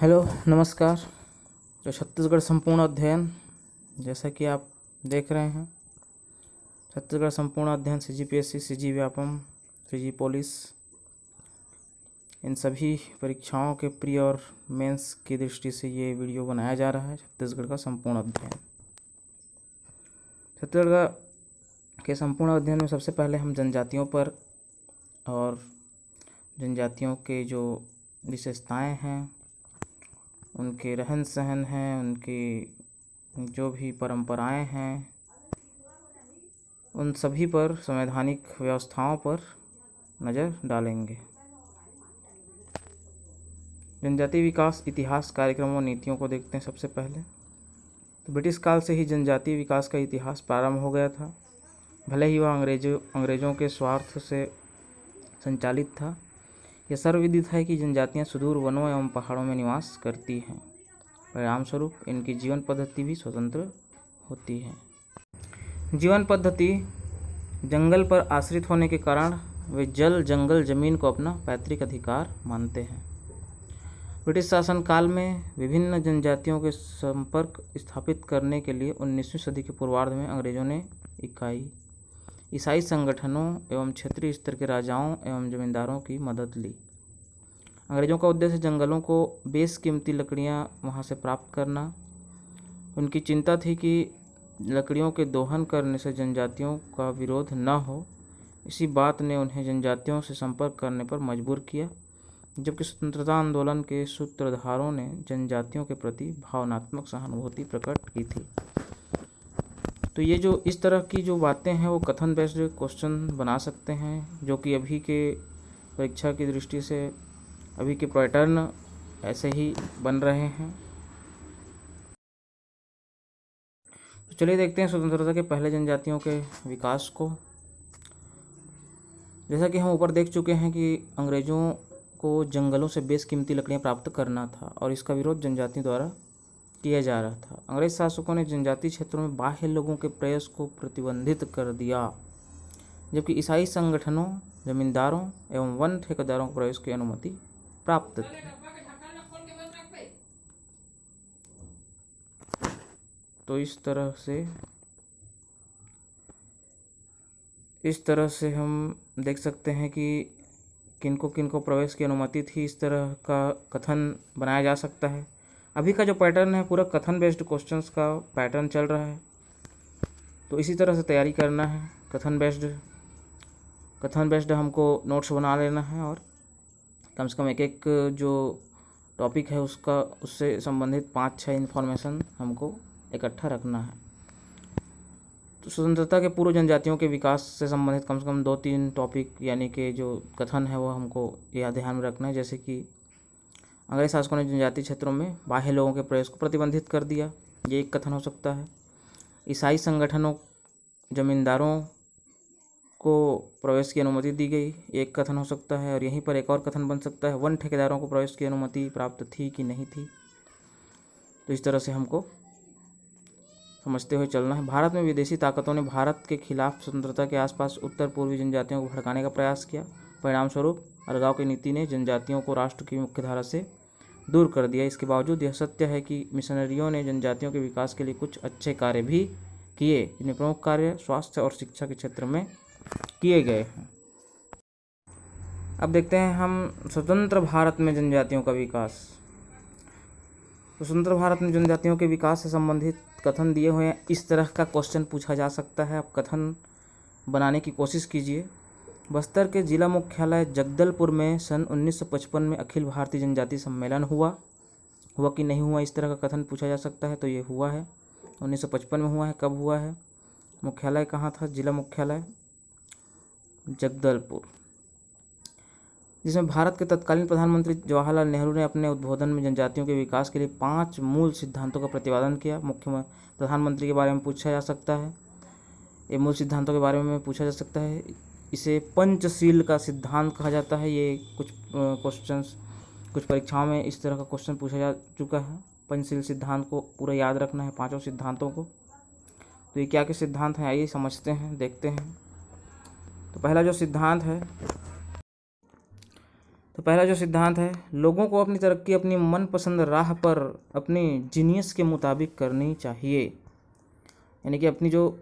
Hello नमस्कार। तो छत्तीसगढ़ संपूर्ण अध्ययन, जैसा कि आप देख रहे हैं, छत्तीसगढ़ संपूर्ण अध्ययन CGPSC, CG Vyapam, CG police, इन सभी परीक्षाओं के प्री और मेंस की दृष्टि से ये वीडियो बनाया जा रहा है। छत्तीसगढ़ का संपूर्ण अध्ययन, छत्तीसगढ़ के संपूर्ण अध्ययन में सबसे पहले हम जनजातियों पर और जनजातियों के जो विशेषताएं हैं, उनके रहन सहन हैं, उनकी जो भी परंपराएं हैं, उन सभी पर, संवैधानिक व्यवस्थाओं पर नज़र डालेंगे। जनजाति विकास इतिहास कार्यक्रमों और नीतियों को देखते हैं। सबसे पहले तो ब्रिटिश काल से ही जनजातीय विकास का इतिहास प्रारंभ हो गया था। भले ही वह अंग्रेज़ों के स्वार्थ से संचालित था। यह सर्वविदित है कि जनजातियां सुदूर वनों एवं पहाड़ों में निवास करती हैं। परिणामस्वरूप इनकी जीवन पद्धति भी स्वतंत्र होती है। जीवन पद्धति जंगल पर आश्रित होने के कारण वे जल, जंगल, जमीन को अपना पैतृक अधिकार मानते हैं। ब्रिटिश शासन काल में विभिन्न जनजातियों के संपर्क स्थापित करने के लिए 19वीं सदी के पूर्वार्ध में अंग्रेजों ने ईसाई संगठनों एवं क्षेत्रीय स्तर के राजाओं एवं जमींदारों की मदद ली। अंग्रेजों का उद्देश्य जंगलों को बेशकीमती लकड़ियां वहां से प्राप्त करना। उनकी चिंता थी कि लकड़ियों के दोहन करने से जनजातियों का विरोध न हो। इसी बात ने उन्हें जनजातियों से संपर्क करने पर मजबूर किया, जबकि स्वतंत्रता आंदोलन के सूत्रधारों ने जनजातियों के प्रति भावनात्मक सहानुभूति प्रकट की थी। तो ये जो इस तरह की जो बातें हैं वो कथन बेस्ड क्वेश्चन बना सकते हैं, जो कि अभी के परीक्षा की दृष्टि से अभी के पैटर्न ऐसे ही बन रहे हैं। तो चलिए देखते हैं स्वतंत्रता के पहले जनजातियों के विकास को। जैसा कि हम ऊपर देख चुके हैं कि अंग्रेज़ों को जंगलों से बेशकीमती लकड़ियां प्राप्त करना था और इसका विरोध जनजातियों द्वारा किया जा रहा था। अंग्रेज शासकों ने जनजातीय क्षेत्रों में बाह्य लोगों के प्रवेश को प्रतिबंधित कर दिया, जबकि ईसाई संगठनों, जमींदारों एवं वन ठेकेदारों को प्रवेश की अनुमति प्राप्त थी। तो इस तरह से हम देख सकते हैं कि किनको प्रवेश की अनुमति थी। इस तरह का कथन बनाया जा सकता है। अभी का जो पैटर्न है पूरा कथन बेस्ड क्वेश्चंस का पैटर्न चल रहा है, तो इसी तरह से तैयारी करना है। कथन बेस्ड हमको नोट्स बना लेना है और कम से कम एक जो टॉपिक है उससे संबंधित 5-6 इन्फॉर्मेशन हमको इकट्ठा रखना है। तो स्वतंत्रता के पूर्व जनजातियों के विकास से संबंधित कम से कम 2-3 टॉपिक यानी कि जो कथन है वो हमको यह ध्यान में रखना है। जैसे कि अंग्रेज शासकों ने जनजातीय क्षेत्रों में बाह्य लोगों के प्रवेश को प्रतिबंधित कर दिया, ये एक कथन हो सकता है। ईसाई संगठनों, जमींदारों को प्रवेश की अनुमति दी गई, एक कथन हो सकता है। और यहीं पर एक और कथन बन सकता है, वन ठेकेदारों को प्रवेश की अनुमति प्राप्त थी कि नहीं थी। तो इस तरह से हमको समझते हुए चलना है। भारत में विदेशी ताकतों ने भारत के खिलाफ स्वतंत्रता के आसपास उत्तर पूर्वी जनजातियों को भड़काने का प्रयास किया। परिणामस्वरूप अलगाव की नीति ने जनजातियों को राष्ट्र की मुख्यधारा से दूर कर दिया। इसके बावजूद यह सत्य है कि मिशनरियों ने जनजातियों के विकास के लिए कुछ अच्छे कार्य भी किए, जिनमें प्रमुख कार्य स्वास्थ्य और शिक्षा के क्षेत्र में किए गए हैं। अब देखते हैं हम स्वतंत्र भारत में जनजातियों का विकास। स्वतंत्र भारत में जनजातियों के विकास से संबंधित कथन दिए हुए हैं। इस तरह का क्वेश्चन पूछा जा सकता है। आप कथन बनाने की कोशिश कीजिए। बस्तर के जिला मुख्यालय जगदलपुर में सन 1955 में अखिल भारतीय जनजाति सम्मेलन हुआ कि नहीं हुआ, इस तरह का कथन पूछा जा सकता है। तो ये हुआ है, 1955 में हुआ है। कब हुआ है, मुख्यालय कहाँ था, जिला मुख्यालय जगदलपुर, जिसमें भारत के तत्कालीन प्रधानमंत्री जवाहरलाल नेहरू ने अपने उद्बोधन में जनजातियों के विकास के लिए 5 मूल सिद्धांतों का प्रतिपादन किया। मुख्य प्रधानमंत्री के बारे में पूछा जा सकता है, ये मूल सिद्धांतों के बारे में पूछा जा सकता है। इसे पंचशील का सिद्धांत कहा जाता है। ये कुछ परीक्षाओं में इस तरह का क्वेश्चन पूछा जा चुका है। पंचशील सिद्धांत को पूरा याद रखना है, 5 सिद्धांतों को। तो ये क्या सिद्धांत हैं, आइए समझते हैं, देखते हैं। तो पहला जो सिद्धांत है तो पहला जो सिद्धांत है, लोगों को अपनी तरक्की अपनी मनपसंद राह पर अपनी जीनियस के मुताबिक करनी चाहिए। यानी कि अपनी जो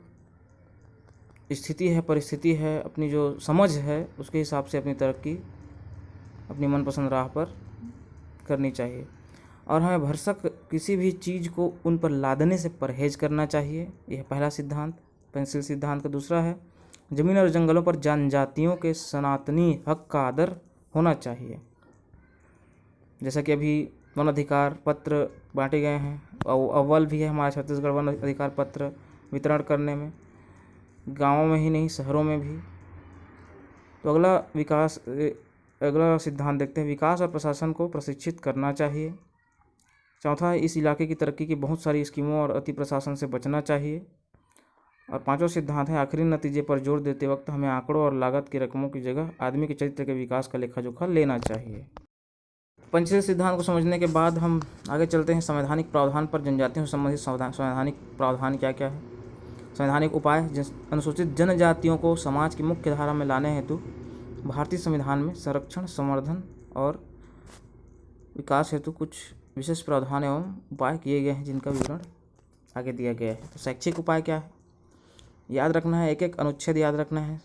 स्थिति है, परिस्थिति है, अपनी जो समझ है, उसके हिसाब से अपनी तरक्की अपनी मनपसंद राह पर करनी चाहिए। और हमें भरसक किसी भी चीज़ को उन पर लादने से परहेज करना चाहिए। यह पहला सिद्धांत, पेंसिल सिद्धांत का। दूसरा है, ज़मीन और जंगलों पर जनजातियों के सनातनी हक का आदर होना चाहिए। जैसा कि अभी वन अधिकार पत्र बांटे गए हैं, अव्वल भी है हमारा छत्तीसगढ़ वन अधिकार पत्र वितरण करने में, गाँवों में ही नहीं शहरों में भी। तो अगला सिद्धांत देखते हैं, विकास और प्रशासन को प्रशिक्षित करना चाहिए। चौथा है, इस इलाके की तरक्की की बहुत सारी स्कीमों और अति प्रशासन से बचना चाहिए। और पांचवा सिद्धांत है, आखिरी नतीजे पर जोर देते वक्त हमें आंकड़ों और लागत की रकमों की जगह आदमी के चरित्र के विकास का लेखा जोखा लेना चाहिए। पंचशील सिद्धांत को समझने के बाद हम आगे चलते हैं संवैधानिक प्रावधान पर। जनजातियों से संबंधित संवैधानिक प्रावधान क्या क्या है। संवैधानिक उपाय, अनुसूचित जनजातियों को समाज की मुख्य धारा में लाने हेतु भारतीय संविधान में संरक्षण, संवर्धन और विकास हेतु कुछ विशेष प्रावधान एवं उपाय किए गए हैं, जिनका विवरण आगे दिया गया है। तो शैक्षिक उपाय क्या है, याद रखना है, एक एक अनुच्छेद याद रखना है।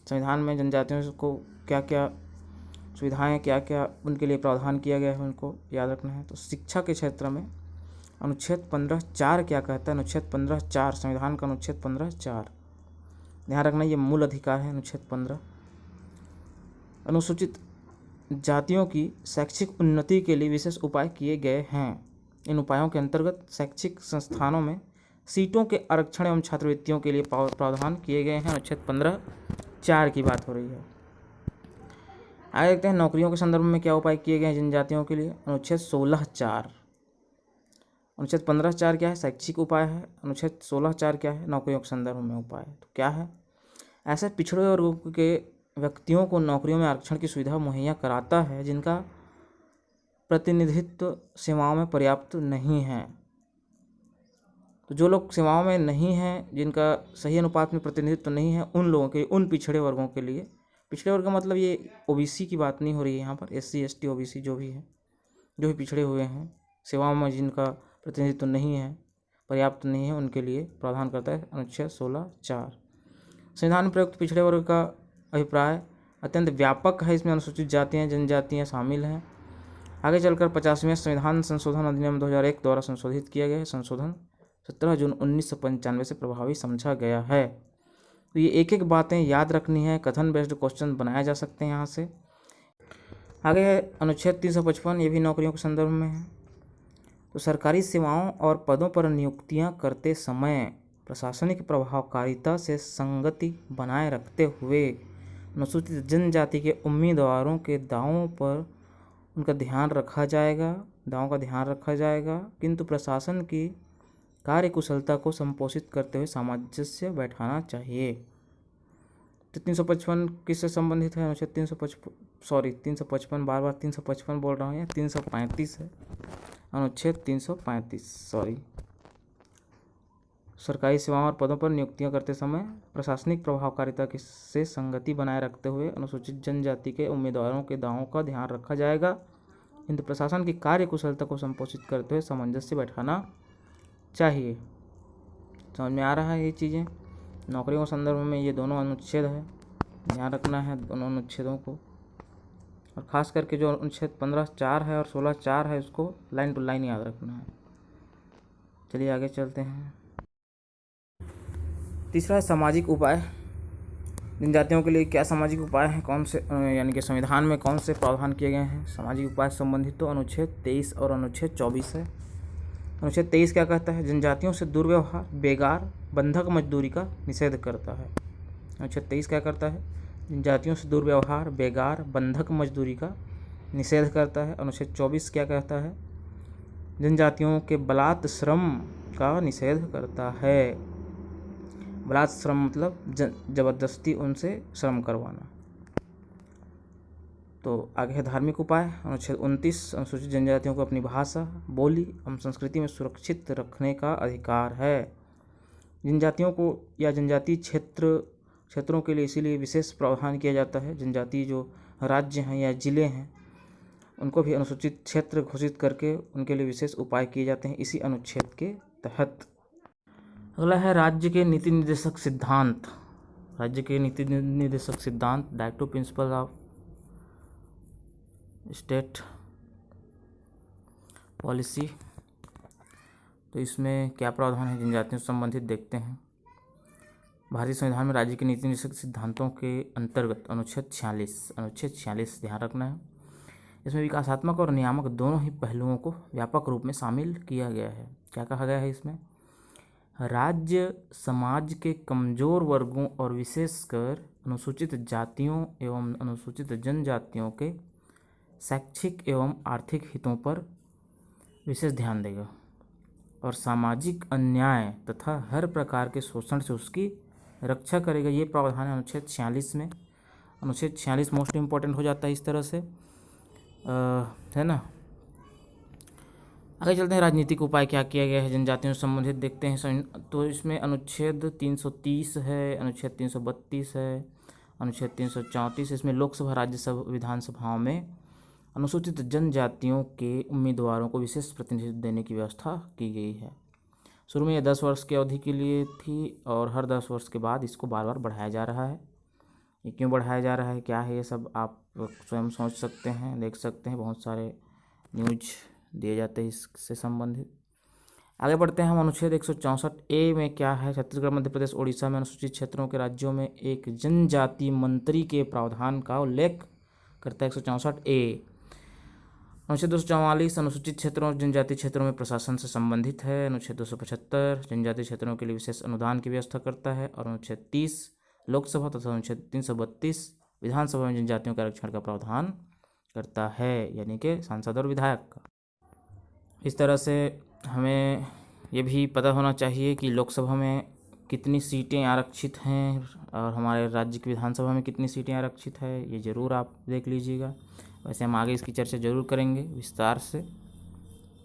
संविधान में जनजातियों को क्या क्या सुविधाएं, क्या क्या उनके लिए प्रावधान किया गया है, उनको याद रखना है। तो शिक्षा के क्षेत्र में अनुच्छेद 15(4) क्या कहता है। अनुच्छेद 15(4) संविधान का अनुच्छेद 15(4) ध्यान रखना, ये मूल अधिकार है। अनुच्छेद 15, अनुसूचित जातियों की शैक्षिक उन्नति के लिए विशेष उपाय किए गए हैं। इन उपायों के अंतर्गत शैक्षिक संस्थानों में सीटों के आरक्षण एवं छात्रवृत्तियों के लिए प्रावधान किए गए हैं। अनुच्छेद 15(4) की बात हो रही है। आगे देखते हैं नौकरियों के संदर्भ में क्या उपाय किए गए हैं जनजातियों के लिए। अनुच्छेद 16(4). अनुच्छेद 15(4) क्या है, शैक्षिक उपाय है। अनुच्छेद 16(4) क्या है, नौकरियों के संदर्भ में उपाय। तो क्या है, ऐसे पिछड़े वर्गों के व्यक्तियों को नौकरियों में आरक्षण की सुविधा मुहैया कराता है जिनका प्रतिनिधित्व सेवाओं में पर्याप्त नहीं है। तो जो लोग सेवाओं में नहीं हैं, जिनका सही अनुपात में प्रतिनिधित्व नहीं है, उन लोगों के, उन पिछड़े वर्गों के लिए, पिछड़े वर्ग का मतलब ये ओबीसी की बात नहीं हो रही है यहाँ पर, एससी एसटी ओबीसी जो भी है, जो भी पिछड़े हुए हैं, सेवाओं में जिनका प्रतिनिधित्व नहीं है, पर्याप्त नहीं है, उनके लिए प्रावधान करता है अनुच्छेद 16(4). संविधान में प्रयुक्त पिछड़े वर्ग का अभिप्राय अत्यंत व्यापक है, इसमें अनुसूचित जातियाँ, जनजातियाँ शामिल हैं। आगे चलकर 50वें संविधान संशोधन अधिनियम 2001 द्वारा संशोधित किया गया है। संशोधन 17 जून 1995 से प्रभावी समझा गया है। तो ये एक एक बातें याद रखनी है, कथन बेस्ड क्वेश्चन बनाए जा सकते हैं यहाँ से। आगे है अनुच्छेद 355, ये भी नौकरियों के संदर्भ में है। तो सरकारी सेवाओं और पदों पर नियुक्तियाँ करते समय प्रशासनिक प्रभावकारिता से संगति बनाए रखते हुए अनुसूचित जनजाति के उम्मीदवारों के दावों पर उनका ध्यान रखा जाएगा, दावों का ध्यान रखा जाएगा, किंतु प्रशासन की कार्यकुशलता को संपोषित करते हुए सामंजस्य बैठाना चाहिए। तो 355 किससे संबंधित है, अनुच्छेद 355 बार 355 बोल रहा हूँ, या 335 है, अनुच्छेद 335 सरकारी सेवाओं और पदों पर नियुक्तियां करते समय प्रशासनिक प्रभावकारिता से संगति बनाए रखते हुए अनुसूचित जनजाति के उम्मीदवारों के दावों का ध्यान रखा जाएगा, किंतु प्रशासन की कार्यकुशलता को संपोषित करते हुए सामंजस्य बैठाना चाहिए। समझ में आ रहा है ये चीज़ें। नौकरियों के संदर्भ में ये दोनों अनुच्छेद है, ध्यान रखना है दोनों अनुच्छेदों को, और ख़ास करके जो अनुच्छेद 15(4) है और 16(4) है, उसको लाइन टू लाइन याद रखना है। चलिए आगे चलते हैं। तीसरा है सामाजिक उपाय। जनजातियों के लिए क्या सामाजिक उपाय हैं, कौन से, यानी कि संविधान में कौन से प्रावधान किए गए हैं सामाजिक उपाय से संबंधित। तो अनुच्छेद 23 और अनुच्छेद 24 है। अनुच्छेद 23 क्या कहता है, जनजातियों से दुर्व्यवहार, बेगार, बंधक मजदूरी का निषेध करता है। अनुच्छेद 23 क्या करता है, जनजातियों से दुर्व्यवहार, बेगार, बंधक मजदूरी का निषेध करता है। अनुच्छेद 24 क्या कहता है, जनजातियों के बलात् श्रम का निषेध करता है। बलात् श्रम मतलब जबरदस्ती उनसे श्रम करवाना। तो आगे है धार्मिक उपाय। अनुच्छेद 29, अनुसूचित जनजातियों को अपनी भाषा, बोली एवं संस्कृति में सुरक्षित रखने का अधिकार है। जनजातियों को या जनजातीय क्षेत्रों के लिए इसीलिए विशेष प्रावधान किया जाता है। जनजातीय जो राज्य हैं या ज़िले हैं, उनको भी अनुसूचित क्षेत्र घोषित करके उनके लिए विशेष उपाय किए जाते हैं इसी अनुच्छेद के तहत। अगला है राज्य के नीति निर्देशक सिद्धांत। राज्य के नीति निर्देशक सिद्धांत, directive principle of state policy. तो इसमें क्या प्रावधान है जनजातियों से संबंधित देखते हैं। भारतीय संविधान में राज्य के नीति निर्देशक सिद्धांतों के अंतर्गत अनुच्छेद 46 ध्यान रखना है। इसमें विकासात्मक और नियामक दोनों ही पहलुओं को व्यापक रूप में शामिल किया गया है। क्या कहा गया है इसमें? राज्य समाज के कमजोर वर्गों और विशेषकर अनुसूचित जातियों एवं अनुसूचित जनजातियों के शैक्षिक एवं आर्थिक हितों पर विशेष ध्यान देगा और सामाजिक अन्याय तथा हर प्रकार के शोषण से उसकी रक्षा करेगा। ये प्रावधान है अनुच्छेद 46 में। अनुच्छेद 46 मोस्ट इम्पॉर्टेंट हो जाता है इस तरह से, है ना। आगे चलते हैं, राजनीतिक उपाय क्या किया गया है जनजातियों से संबंधित देखते हैं। तो इसमें अनुच्छेद 330 है, अनुच्छेद 332 है, अनुच्छेद 334। इसमें लोकसभा, राज्यसभा, विधानसभाओं में अनुसूचित जनजातियों के उम्मीदवारों को विशेष प्रतिनिधित्व देने की व्यवस्था की गई है। शुरू में यह 10 वर्ष की अवधि के लिए थी और हर 10 वर्ष के बाद इसको बार बार बढ़ाया जा रहा है। ये क्यों बढ़ाया जा रहा है, क्या है, ये सब आप स्वयं सोच सकते हैं, देख सकते हैं। बहुत सारे न्यूज दिए जाते हैं इससे संबंधित। आगे बढ़ते हैं हम। अनुच्छेद 164A में क्या है? छत्तीसगढ़, मध्य प्रदेश, ओडिशा में अनुसूचित क्षेत्रों के राज्यों में एक जनजाति मंत्री के प्रावधान का उल्लेख करता है 164A। अनुच्छेद 244 अनुसूचित क्षेत्रों और जनजाति क्षेत्रों में प्रशासन से संबंधित है। अनुच्छेद 275 जनजाति क्षेत्रों के लिए विशेष अनुदान की व्यवस्था करता है। और अनुच्छेद 30 लोकसभा तथा अनुच्छेद 332 विधानसभा में जनजातियों के आरक्षण का प्रावधान करता है, यानी कि सांसद और विधायक का। इस तरह से हमें ये भी पता होना चाहिए कि लोकसभा में कितनी सीटें आरक्षित हैं और हमारे राज्य की विधानसभा में कितनी सीटें आरक्षित है, ये ज़रूर आप देख लीजिएगा। वैसे हम आगे इसकी चर्चा जरूर करेंगे विस्तार से,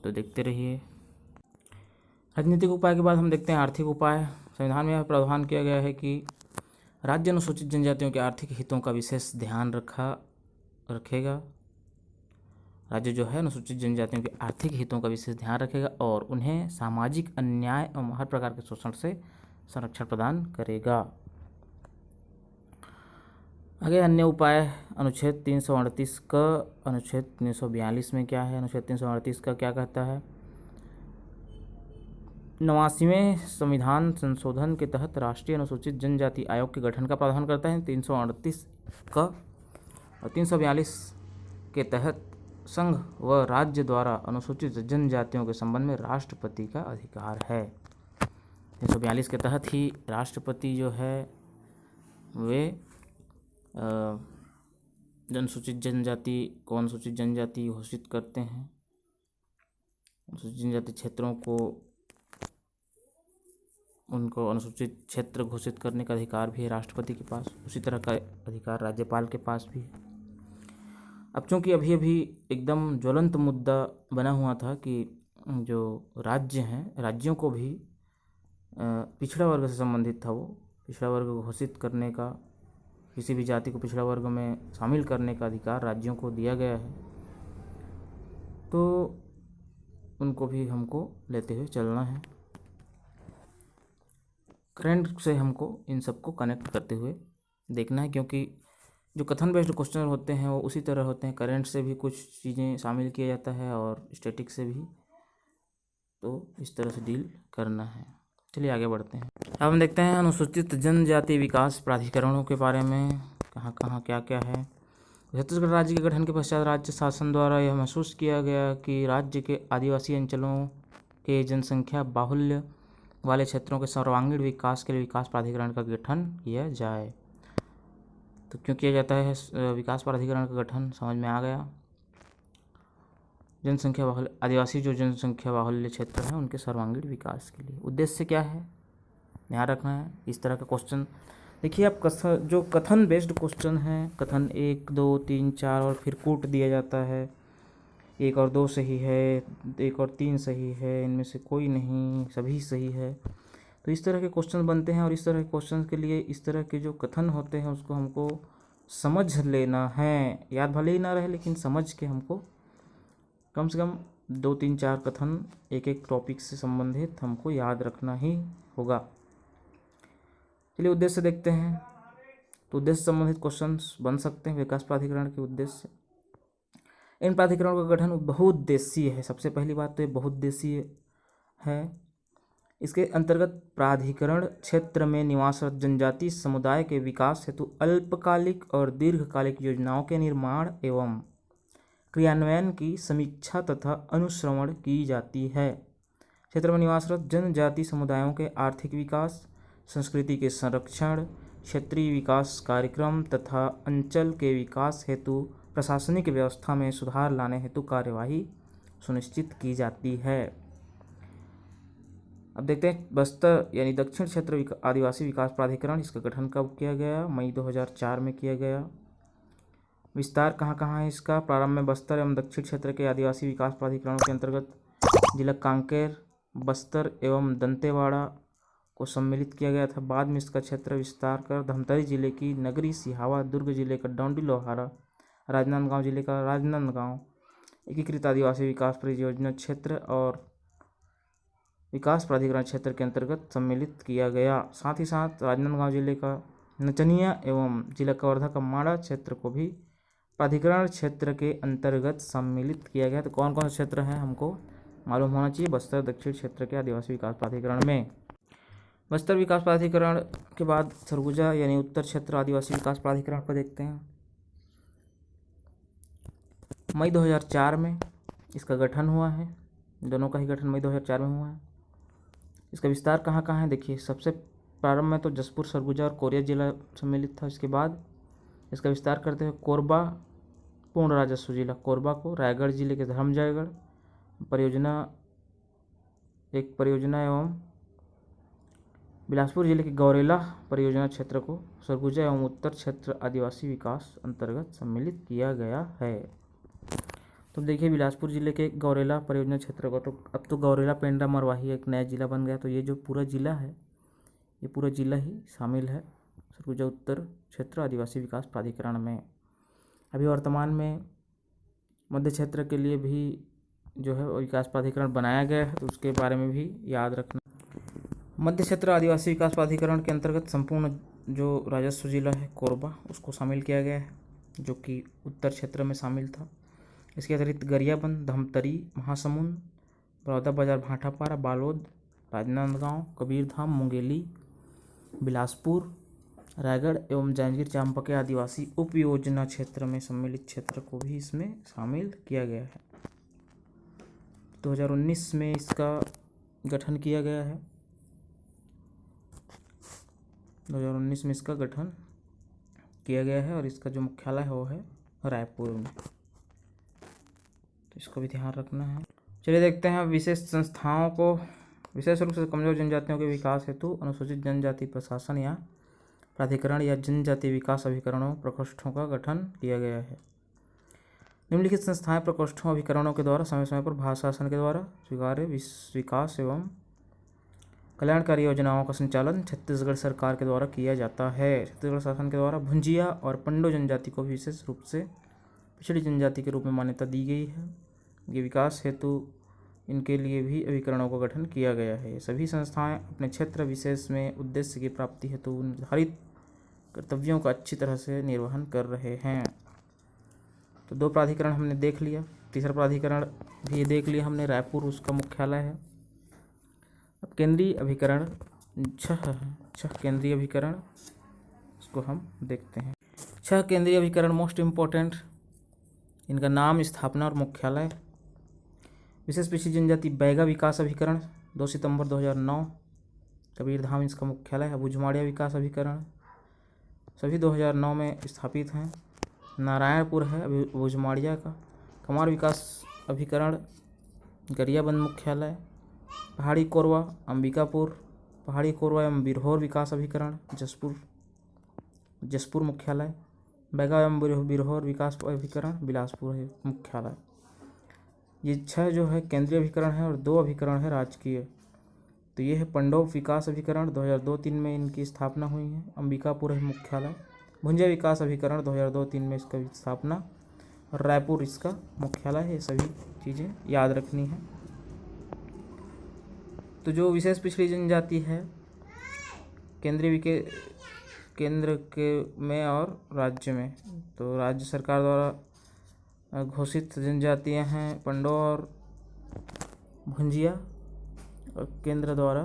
तो देखते रहिए। राजनीतिक उपाय के बाद हम देखते हैं आर्थिक उपाय। संविधान में यह प्रावधान किया गया है कि राज्य अनुसूचित जनजातियों के आर्थिक हितों का विशेष ध्यान रखेगा। राज्य जो है अनुसूचित जनजातियों के आर्थिक हितों का विशेष ध्यान रखेगा और उन्हें सामाजिक अन्याय एवं हर प्रकार के शोषण से संरक्षण प्रदान करेगा। आगे अन्य उपाय अनुच्छेद 338 का। अनुच्छेद 342 में क्या है? अनुच्छेद 338 का क्या कहता है? 89वें संविधान संशोधन के तहत राष्ट्रीय अनुसूचित जनजाति आयोग के गठन का प्रावधान करता है 338 का। और 342 के तहत संघ व राज्य द्वारा अनुसूचित जनजातियों के संबंध में राष्ट्रपति का अधिकार है। 342 के तहत ही राष्ट्रपति जो है वे अनुसूचित जनजाति को अनुसूचित जनजाति घोषित करते हैं। अनुसूचित जनजाति क्षेत्रों को उनको अनुसूचित क्षेत्र घोषित करने का अधिकार भी है राष्ट्रपति के पास। उसी तरह का अधिकार राज्यपाल के पास भी है। अब चूँकि अभी एकदम ज्वलंत मुद्दा बना हुआ था कि जो राज्य हैं, राज्यों को भी पिछड़ा वर्ग से संबंधित था, वो पिछड़ा वर्ग को घोषित करने का, किसी भी जाति को पिछड़ा वर्ग में शामिल करने का अधिकार राज्यों को दिया गया है, तो उनको भी हमको लेते हुए चलना है। करंट से हमको इन सबको कनेक्ट करते हुए देखना है, क्योंकि जो कथन बेस्ड क्वेश्चन होते हैं वो उसी तरह होते हैं। करंट से भी कुछ चीज़ें शामिल किया जाता है और स्टैटिक से भी, तो इस तरह से डील करना है। चलिए आगे बढ़ते हैं। अब हम देखते हैं अनुसूचित जनजाति विकास प्राधिकरणों के बारे में, कहाँ कहाँ क्या क्या है। छत्तीसगढ़ राज्य के गठन के पश्चात राज्य शासन द्वारा यह महसूस किया गया कि राज्य के आदिवासी अंचलों के जनसंख्या बाहुल्य वाले क्षेत्रों के सर्वांगीण विकास के लिए विकास प्राधिकरण का गठन किया जाए। तो क्यों किया जाता है विकास प्राधिकरण का गठन, समझ में आ गया। जनसंख्या बाहुल्य, आदिवासी जो जनसंख्या बाहुल्य क्षेत्र हैं उनके सर्वांगीण विकास के लिए। उद्देश्य क्या है, ध्यान रखना है। इस तरह का क्वेश्चन देखिए आप, जो कथन बेस्ड क्वेश्चन है, कथन 1 2 3 4 और फिर कूट दिया जाता है, 1 और 2 सही है, 1 और 3 सही है, इनमें से कोई नहीं, सभी सही है। तो इस तरह के क्वेश्चन बनते हैं और इस तरह के क्वेश्चन के लिए इस तरह के जो कथन होते हैं उसको हमको समझ लेना है। याद भले ही ना रहे लेकिन समझ के हमको कम से कम 2-3-4 कथन एक एक टॉपिक से संबंधित हमको याद रखना ही होगा। चलिए उद्देश्य देखते हैं। तो उद्देश्य संबंधित क्वेश्चंस बन सकते हैं। विकास प्राधिकरण के उद्देश्य, इन प्राधिकरणों का गठन बहुउद्देशीय है। सबसे पहली बात तो ये बहुउद्देशीय है। इसके अंतर्गत प्राधिकरण क्षेत्र में निवासरत जनजाति समुदाय के विकास हेतु अल्पकालिक और दीर्घकालिक योजनाओं के निर्माण एवं क्रियान्वयन की समीक्षा तथा अनुश्रवण की जाती है। क्षेत्र में निवासरत जनजाति समुदायों के आर्थिक विकास, संस्कृति के संरक्षण, क्षेत्रीय विकास कार्यक्रम तथा अंचल के विकास हेतु प्रशासनिक व्यवस्था में सुधार लाने हेतु कार्यवाही सुनिश्चित की जाती है। अब देखते हैं बस्तर यानी दक्षिण क्षेत्र आदिवासी विकास प्राधिकरण, इसका गठन कब किया गया? मई 2004 में किया गया। विस्तार कहाँ कहाँ है इसका? प्रारंभ में बस्तर एवं दक्षिण क्षेत्र के आदिवासी विकास प्राधिकरणों के अंतर्गत जिला कांकेर, बस्तर एवं दंतेवाड़ा को सम्मिलित किया गया था। बाद में इसका क्षेत्र विस्तार कर धमतरी जिले की नगरी सिहावा, दुर्ग जिले का डौंडी लोहारा, राजनांदगांव जिले का राजनांदगांव एकीकृत आदिवासी विकास परियोजना क्षेत्र और विकास प्राधिकरण क्षेत्र के अंतर्गत सम्मिलित किया गया। साथ ही साथ राजनांदगांव जिले का नचनिया एवं जिला कवर्धा का माड़ा क्षेत्र को भी प्राधिकरण क्षेत्र के अंतर्गत सम्मिलित किया गया। तो कौन कौन से क्षेत्र हैं हमको मालूम होना चाहिए बस्तर दक्षिण क्षेत्र के आदिवासी विकास प्राधिकरण में। बस्तर विकास प्राधिकरण के बाद सरगुजा यानी उत्तर क्षेत्र आदिवासी विकास प्राधिकरण को देखते हैं। मई 2004 में इसका गठन हुआ है। दोनों का ही गठन मई 2004 में हुआ है। इसका विस्तार कहाँ कहाँ है देखिए। सबसे प्रारंभ में तो जसपुर, सरगुजा और कोरिया जिला सम्मिलित था। इसके बाद इसका विस्तार करते हुए कोरबा, पूर्ण राजस्व जिला कोरबा को, रायगढ़ जिले के धर्मजयगढ़ परियोजना एवं बिलासपुर जिले के गौरेला परियोजना क्षेत्र को सरगुजा एवं उत्तर क्षेत्र आदिवासी विकास अंतर्गत सम्मिलित किया गया है। तो देखिए बिलासपुर जिले के गौरेला परियोजना क्षेत्र को, तो अब तो गौरेला, पेंड्रा, मरवाही एक नया जिला बन गया। तो ये जो पूरा जिला है, ये पूरा जिला ही शामिल है सरगुजा उत्तर क्षेत्र आदिवासी विकास प्राधिकरण में। अभी वर्तमान में मध्य क्षेत्र के लिए भी जो है विकास प्राधिकरण बनाया गया है, तो उसके बारे में भी याद रखना। मध्य क्षेत्र आदिवासी विकास प्राधिकरण के अंतर्गत संपूर्ण जो राजस्व जिला है कोरबा, उसको शामिल किया गया है, जो कि उत्तर क्षेत्र में शामिल था। इसके अतिरिक्त गरियाबंद, धमतरी, महासमुंद, बलौदाबाजार, भाटापारा, बालोद, राजनांदगांव, कबीरधाम, मुंगेली, बिलासपुर, रायगढ़ एवं जांजगीर चांपा के आदिवासी उपयोजना क्षेत्र में सम्मिलित क्षेत्र को भी इसमें शामिल किया गया है। 2019 में इसका गठन किया गया है। 2019 में इसका गठन किया गया है और इसका जो मुख्यालय है वो है रायपुर में। तो इसको भी ध्यान रखना है। चलिए देखते हैं विशेष संस्थाओं को। विशेष रूप से कमजोर जनजातियों के विकास हेतु अनुसूचित जनजाति प्रशासन या प्राधिकरण या जनजाति विकास अभिकरणों प्रकोष्ठों का गठन किया गया है। निम्नलिखित संस्थाएं प्रकोष्ठों अभिकरणों के द्वारा समय समय पर भारत शासन के द्वारा स्वीकार्य विकास एवं कल्याणकारी योजनाओं का संचालन छत्तीसगढ़ सरकार के द्वारा किया जाता है। छत्तीसगढ़ शासन के द्वारा भुंजिया और पंडो जनजाति को विशेष रूप से पिछड़ी जनजाति के रूप में मान्यता दी गई है। ये विकास हेतु इनके लिए भी अभिकरणों का गठन किया गया है। सभी संस्थाएं अपने क्षेत्र विशेष में उद्देश्य की प्राप्ति हेतु निर्धारित कर्तव्यों का अच्छी तरह से निर्वहन कर रहे हैं। तो 2 प्राधिकरण हमने देख लिया। तीसरा प्राधिकरण भी देख लिया हमने, रायपुर उसका मुख्यालय है। अब केंद्रीय अभिकरण 6 केंद्रीय अभिकरण, इसको हम देखते हैं। 6 केंद्रीय अभिकरण मोस्ट इम्पोर्टेंट, इनका नाम, स्थापना और मुख्यालय। विशेष पिछड़ी जनजाति बैगा विकास अभिकरण 2 सितंबर 2009, कबीरधाम इसका मुख्यालय है। भुजमाड़िया विकास अभिकरण सभी 2009 में स्थापित हैं। नारायणपुर है अभी भुजमाड़िया का। कमार विकास अभिकरण गरियाबंद मुख्यालय। पहाड़ी कोरवा अंबिकापुर, पहाड़ी कोरवा एवं बिरहोर विकास अभिकरण जसपुर मुख्यालय। बैगा एवं बिरहोर विकास अभिकरण बिलासपुर है मुख्यालय। ये 6 जो है केंद्रीय अभिकरण है और 2 अभिकरण है राजकीय। तो ये है पंडोप विकास अभिकरण 2002-03 में इनकी स्थापना हुई है, अंबिकापुर है मुख्यालय। भुंजिया विकास अभिकरण 2002-03 में इसका स्थापना और रायपुर इसका मुख्यालय है। ये सभी चीज़ें याद रखनी है। तो जो विशेष पिछड़ी जनजाति है केंद्र के में और राज्य में, तो राज्य सरकार द्वारा घोषित जनजातियां हैं पंडो और भुंजिया, और केंद्र द्वारा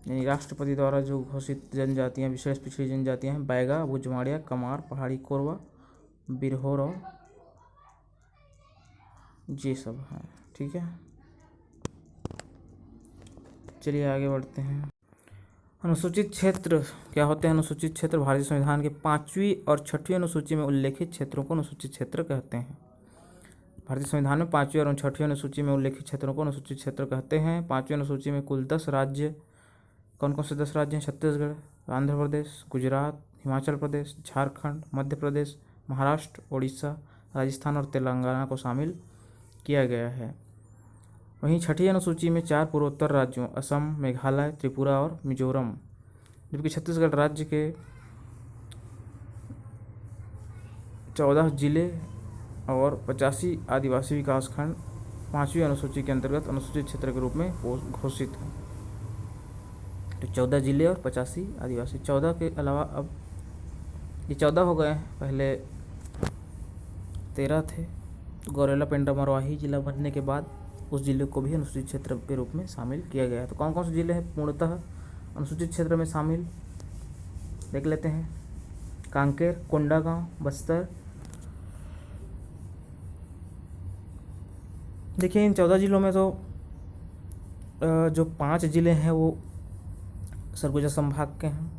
यानी राष्ट्रपति द्वारा जो घोषित जनजातियां विशेष पिछड़ी जनजातियां हैं बैगा, भुजमाड़िया, कमार, पहाड़ी कोरवा, बिरहोर और ये सब हैं। ठीक है, चलिए आगे बढ़ते हैं। अनुसूचित क्षेत्र क्या होते हैं? अनुसूचित क्षेत्र भारतीय संविधान के 5वीं और 6वीं अनुसूची में उल्लेखित क्षेत्रों को अनुसूचित क्षेत्र कहते हैं। भारतीय संविधान में 5वीं और 6वीं अनुसूची में उल्लेखित क्षेत्रों को अनुसूचित क्षेत्र कहते हैं। 5वीं अनुसूची में कुल 10 राज्य, कौन कौन से 10 राज्य हैं? छत्तीसगढ़, आंध्र प्रदेश, गुजरात, हिमाचल प्रदेश, झारखंड, मध्य प्रदेश, महाराष्ट्र, उड़ीसा, राजस्थान और तेलंगाना को शामिल किया गया है। वहीं 6वीं अनुसूची में 4 पूर्वोत्तर राज्यों असम, मेघालय, त्रिपुरा और मिजोरम, जबकि छत्तीसगढ़ राज्य के 14 जिले और 85 आदिवासी विकासखंड 5वीं अनुसूची के अंतर्गत अनुसूचित क्षेत्र के रूप में घोषित हैं। तो 14 जिले और 85 आदिवासी, 14 के अलावा अब ये 14 हो गए हैं, पहले 13 थे। तो गौरेला पेंड्रा मरवाही जिला बनने के बाद उस जिले को भी अनुसूचित क्षेत्र के रूप में शामिल किया गया है। तो कौन कौन से जिले हैं पूर्णतः अनुसूचित क्षेत्र में शामिल, देख लेते हैं। कांकेर, कोंडागांव, बस्तर। देखिए इन 14 जिलों में तो जो 5 जिले हैं वो सरगुजा संभाग के हैं,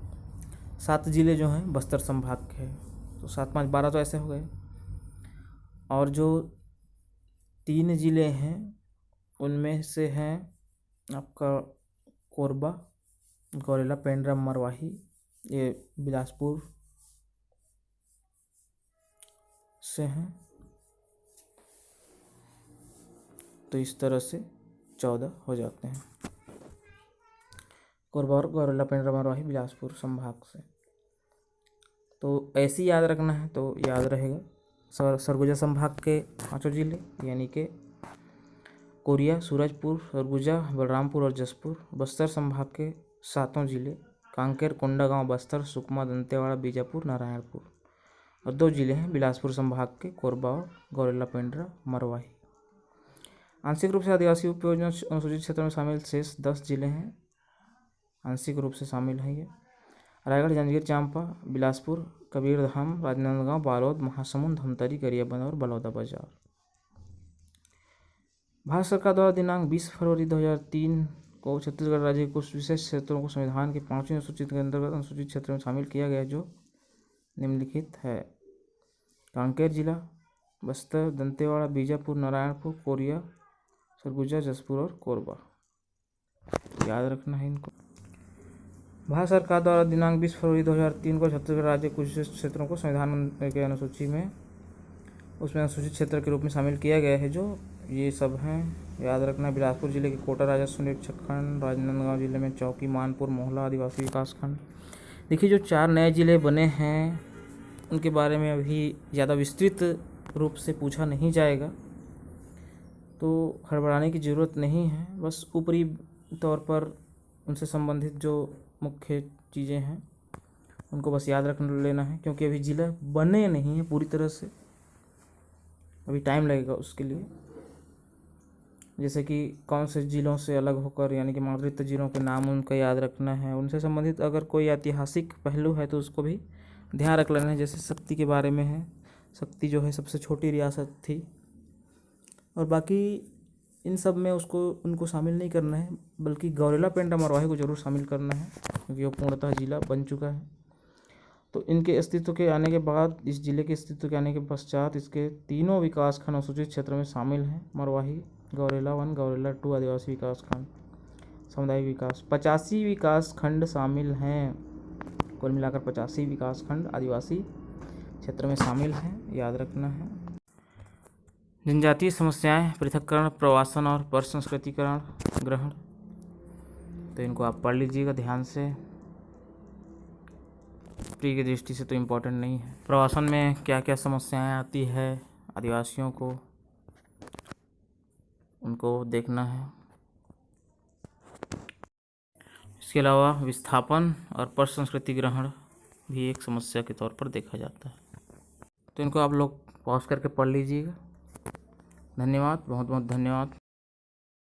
7 जिले जो हैं बस्तर संभाग के हैं। तो 7 5 12 तो ऐसे हो गए। और जो 3 जिले हैं उनमें से हैं आपका कोरबा, गौरेला पेंड्रा मरवाही, ये बिलासपुर से हैं। तो इस तरह से 14 हो जाते हैं, कोरबा और गौरेला पेंड्रा मरवाही बिलासपुर संभाग से। तो ऐसे ही याद रखना है तो याद रहेगा। सरगुजा संभाग के 5 जिले यानी कि कोरिया, सूरजपुर, सरगुजा, बलरामपुर और जसपुर। बस्तर संभाग के 7 जिले कांकेर, कोंडागांव, बस्तर, सुकमा, दंतेवाड़ा, बीजापुर, नारायणपुर। और 2 जिले हैं बिलासपुर संभाग के कोरबा और गौरेला पेंड्रा मरवाही। आंशिक रूप से आदिवासी उपयोजना अनुसूचित क्षेत्र में शामिल शेष 10 जिले हैं, आंशिक रूप से शामिल हैं ये। रायगढ़, जांजगीर चांपा, बिलासपुर, कबीरधाम, राजनांदगांव, बालोद, महासमुंद, धमतरी, गरियाबंद और बलौदा बाजार। भारत सरकार द्वारा दिनांक 20 फरवरी 2003 को छत्तीसगढ़ राज्य के कुछ विशेष क्षेत्रों को संविधान की 5वीं अनुसूची के अंतर्गत अनुसूचित क्षेत्र में शामिल किया गया, जो निम्नलिखित है। कांकेर जिला, बस्तर, दंतेवाड़ा, बीजापुर, नारायणपुर, कोरिया, सरगुजा, जसपुर और कोरबा। याद रखना है इनको। भारत सरकार द्वारा दिनांक 20 फरवरी 2003 को छत्तीसगढ़ राज्य के कुछ विशेष क्षेत्रों को संविधान के अनुसूची में उसमें अनुसूचित क्षेत्र के रूप में शामिल किया गया है, जो ये सब हैं। याद रखना, बिलासपुर जिले के कोटा राजस्व निरीक्षक खंड, राजनांदगांव जिले में चौकी, मानपुर, मोहला आदिवासी विकास खंड। देखिए जो 4 नए जिले बने हैं उनके बारे में अभी ज़्यादा विस्तृत रूप से पूछा नहीं जाएगा, तो हड़बड़ाने की ज़रूरत नहीं है। बस ऊपरी तौर पर उनसे संबंधित जो मुख्य चीज़ें हैं उनको बस याद रख लेना है, क्योंकि अभी जिला बने नहीं हैं पूरी तरह से, अभी टाइम लगेगा उसके लिए। जैसे कि कौन से जिलों से अलग होकर यानी कि मातृत्व जिलों के नाम उनका याद रखना है, उनसे संबंधित अगर कोई ऐतिहासिक पहलू है तो उसको भी ध्यान रख लेना है। जैसे शक्ति के बारे में है, शक्ति जो है सबसे छोटी रियासत थी, और बाकी इन सब में उनको शामिल नहीं करना है, बल्कि गौरेला पेंड्रा मरवाही को जरूर शामिल करना है, क्योंकि वो पूर्णतः जिला बन चुका है। तो इनके अस्तित्व के आने के बाद, इस जिले के अस्तित्व के आने के पश्चात इसके तीनों विकासखंड अनुसूचित क्षेत्र में शामिल हैं। मरवाही, गौरेला 1, गौरेला 2 आदिवासी विकासखंड, सामुदायिक विकास। 85 विकासखंड शामिल हैं, कुल मिलाकर 85 विकासखंड आदिवासी क्षेत्र में शामिल हैं, याद रखना है। जनजातीय समस्याएं, पृथक्करण, प्रवासन और प्रसंस्कृतिकरण ग्रहण, तो इनको आप पढ़ लीजिएगा ध्यान से, प्री की दृष्टि से तो इम्पोर्टेंट नहीं है। प्रवासन में क्या क्या समस्याएं आती है आदिवासियों को, उनको देखना है। इसके अलावा विस्थापन और पर संस्कृति ग्रहण भी एक समस्या के तौर पर देखा जाता है। तो इनको आप लोग पॉज करके पढ़ लीजिएगा। धन्यवाद, बहुत बहुत धन्यवाद।